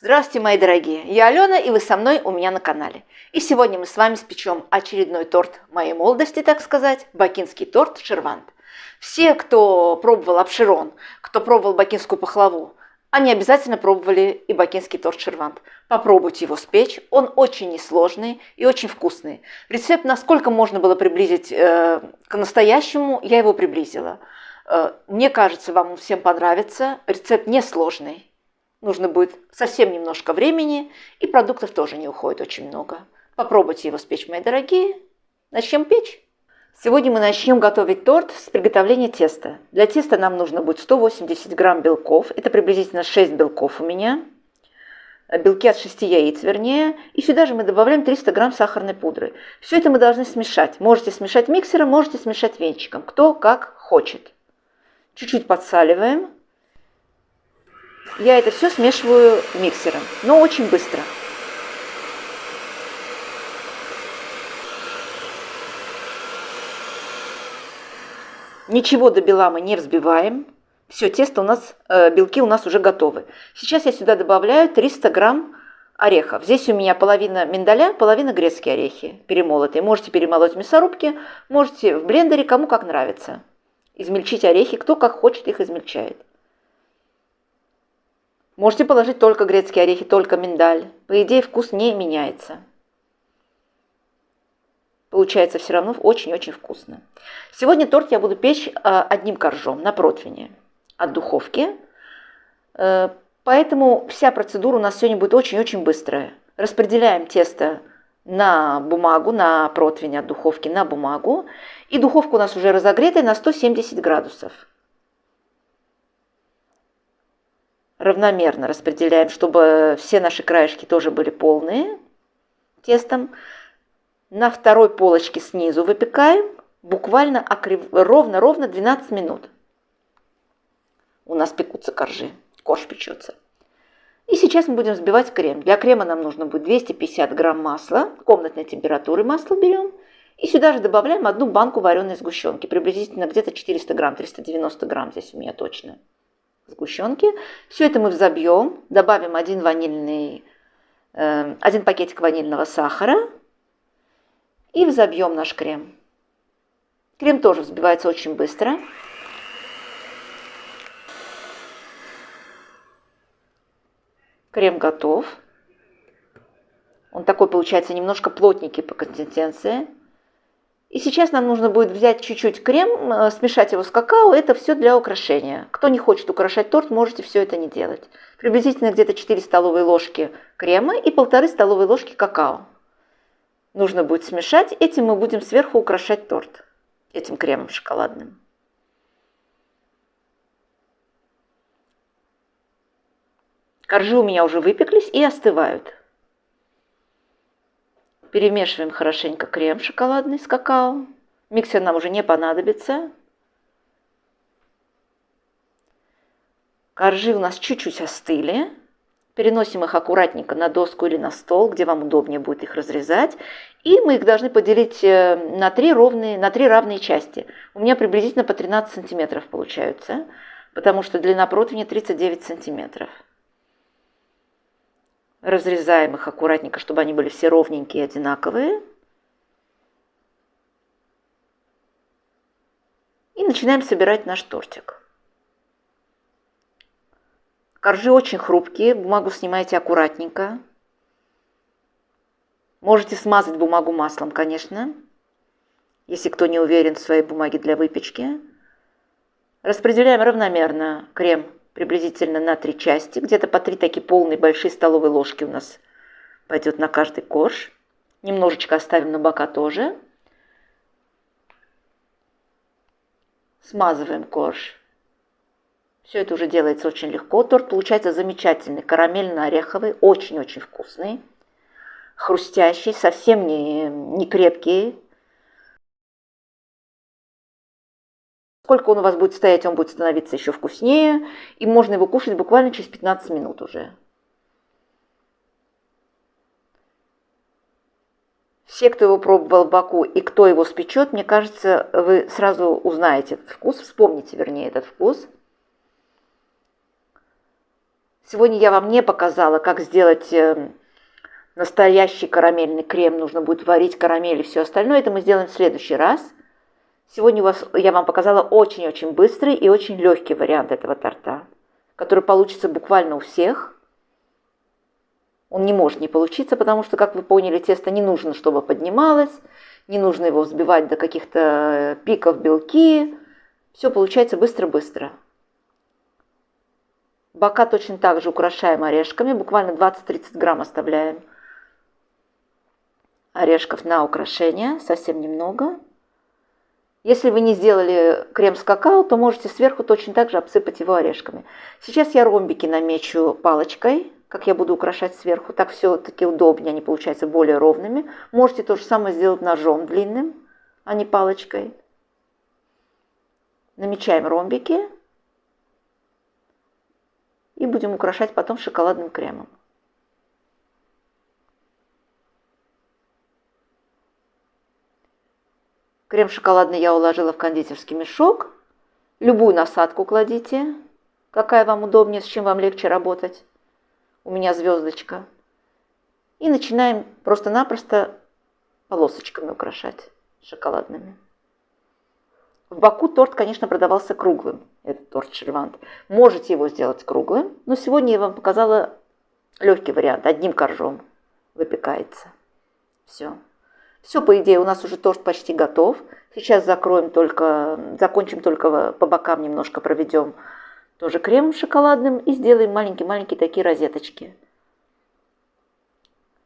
Здравствуйте, мои дорогие! Я Алена, и вы со мной у меня на канале. И сегодня мы с вами спечем очередной торт моей молодости, так сказать, бакинский торт шервант. Все, кто пробовал обширон, кто пробовал бакинскую пахлаву, они обязательно пробовали и бакинский торт шервант. Попробуйте его спечь, он очень несложный и очень вкусный. Рецепт, насколько можно было приблизить к настоящему, я его приблизила. Мне кажется, вам всем понравится. Рецепт несложный. Нужно будет совсем немножко времени, и продуктов тоже не уходит очень много. Попробуйте его спечь, мои дорогие. Начнем печь. Сегодня мы начнем готовить торт с приготовления теста. Для теста нам нужно будет 180 грамм белков. Это приблизительно 6 белков у меня. Белки от 6 яиц, вернее. И сюда же мы добавляем 300 грамм сахарной пудры. Все это мы должны смешать. Можете смешать миксером, можете смешать венчиком. Кто как хочет. Чуть-чуть подсаливаем. Я это все смешиваю миксером, но очень быстро. Ничего до бела мы не взбиваем. Все, тесто у нас, белки у нас уже готовы. Сейчас я сюда добавляю 300 грамм орехов. Здесь у меня половина миндаля, половина грецкие орехи перемолотые. Можете перемолоть в мясорубке, можете в блендере, кому как нравится. Измельчить орехи, кто как хочет их измельчает. Можете положить только грецкие орехи, только миндаль. По идее, вкус не меняется. Получается все равно очень-очень вкусно. Сегодня торт я буду печь одним коржом на противне от духовки. Поэтому вся процедура у нас сегодня будет очень-очень быстрая. Распределяем тесто на бумагу, на противень от духовки на бумагу. И духовка у нас уже разогретая на 170 градусов. Равномерно распределяем, чтобы все наши краешки тоже были полные тестом. На второй полочке снизу выпекаем буквально ровно 12 минут. У нас пекутся коржи, корж печется. И сейчас мы будем взбивать крем. Для крема нам нужно будет 250 грамм масла, комнатной температуры масло берем. И сюда же добавляем одну банку вареной сгущенки, приблизительно где-то 400 грамм, 390 грамм здесь у меня точно. Сгущенки. Все это мы взобьем, добавим один пакетик ванильного сахара и взобьем наш крем. Крем тоже взбивается очень быстро. Крем готов. Он такой получается немножко плотненький по консистенции. И сейчас нам нужно будет взять чуть-чуть крем, смешать его с какао. Это все для украшения. Кто не хочет украшать торт, можете все это не делать. Приблизительно где-то 4 столовые ложки крема и 1,5 столовые ложки какао. Нужно будет смешать. Этим мы будем сверху украшать торт. Этим кремом шоколадным. Коржи у меня уже выпеклись и остывают. Перемешиваем хорошенько крем шоколадный с какао. Миксер нам уже не понадобится. Коржи у нас чуть-чуть остыли. Переносим их аккуратненько на доску или на стол, где вам удобнее будет их разрезать. И мы их должны поделить на 3 равные части. У меня приблизительно по 13 сантиметров получаются, потому что длина противня 39 сантиметров. Разрезаем их аккуратненько, чтобы они были все ровненькие и одинаковые. И начинаем собирать наш тортик. Коржи очень хрупкие, бумагу снимайте аккуратненько. Можете смазать бумагу маслом, конечно, если кто не уверен в своей бумаге для выпечки. Распределяем равномерно крем приблизительно на 3 части, где-то по 3 такие полные большие столовые ложки у нас пойдет на каждый корж. Немножечко оставим на бока тоже. Смазываем корж. Все это уже делается очень легко. Торт получается замечательный, карамельно-ореховый, очень-очень вкусный, хрустящий, совсем не крепкий. Сколько он у вас будет стоять, он будет становиться еще вкуснее, и можно его кушать буквально через 15 минут уже. Все, кто его пробовал в Баку и кто его спечет, мне кажется, вы сразу узнаете этот вкус, вспомните, вернее, этот вкус. Сегодня я вам не показала, как сделать настоящий карамельный крем. Нужно будет варить карамель и все остальное. Это мы сделаем в следующий раз. Сегодня я вам показала очень-очень быстрый и очень легкий вариант этого торта, который получится буквально у всех. Он не может не получиться, потому что, как вы поняли, тесто не нужно, чтобы поднималось, не нужно его взбивать до каких-то пиков белки. Все получается быстро-быстро. Бока точно так же украшаем орешками, буквально 20-30 грамм оставляем орешков на украшение, совсем немного. Если вы не сделали крем с какао, то можете сверху точно так же обсыпать его орешками. Сейчас я ромбики намечу палочкой, как я буду украшать сверху, так все-таки удобнее, они получаются более ровными. Можете то же самое сделать ножом длинным, а не палочкой. Намечаем ромбики и будем украшать потом шоколадным кремом. Крем шоколадный я уложила в кондитерский мешок. Любую насадку кладите, какая вам удобнее, с чем вам легче работать. У меня звездочка. И начинаем просто-напросто полосочками украшать шоколадными. В Баку торт, конечно, продавался круглым, этот торт Шервант. Можете его сделать круглым, но сегодня я вам показала легкий вариант. Одним коржом выпекается. Все. Все, по идее, у нас уже торт почти готов. Сейчас закончим только по бокам немножко проведем тоже кремом шоколадным и сделаем маленькие-маленькие такие розеточки.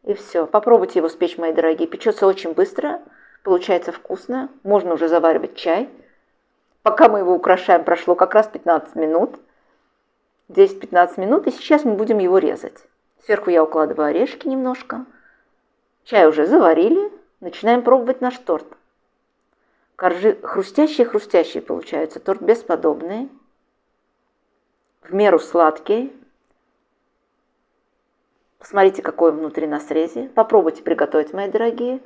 И все. Попробуйте его спечь, мои дорогие. Печется очень быстро, получается вкусно. Можно уже заваривать чай. Пока мы его украшаем, прошло как раз 15 минут. 10-15 минут, и сейчас мы будем его резать. Сверху я укладываю орешки немножко. Чай уже заварили. Начинаем пробовать наш торт. Коржи хрустящие-хрустящие получаются. Торт бесподобный. В меру сладкий. Посмотрите, какой он внутри на срезе. Попробуйте приготовить, мои дорогие.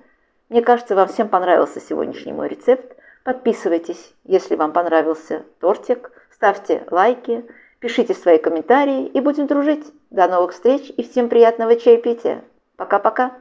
Мне кажется, вам всем понравился сегодняшний мой рецепт. Подписывайтесь, если вам понравился тортик. Ставьте лайки, пишите свои комментарии и будем дружить. До новых встреч и всем приятного чаепития. Пока-пока.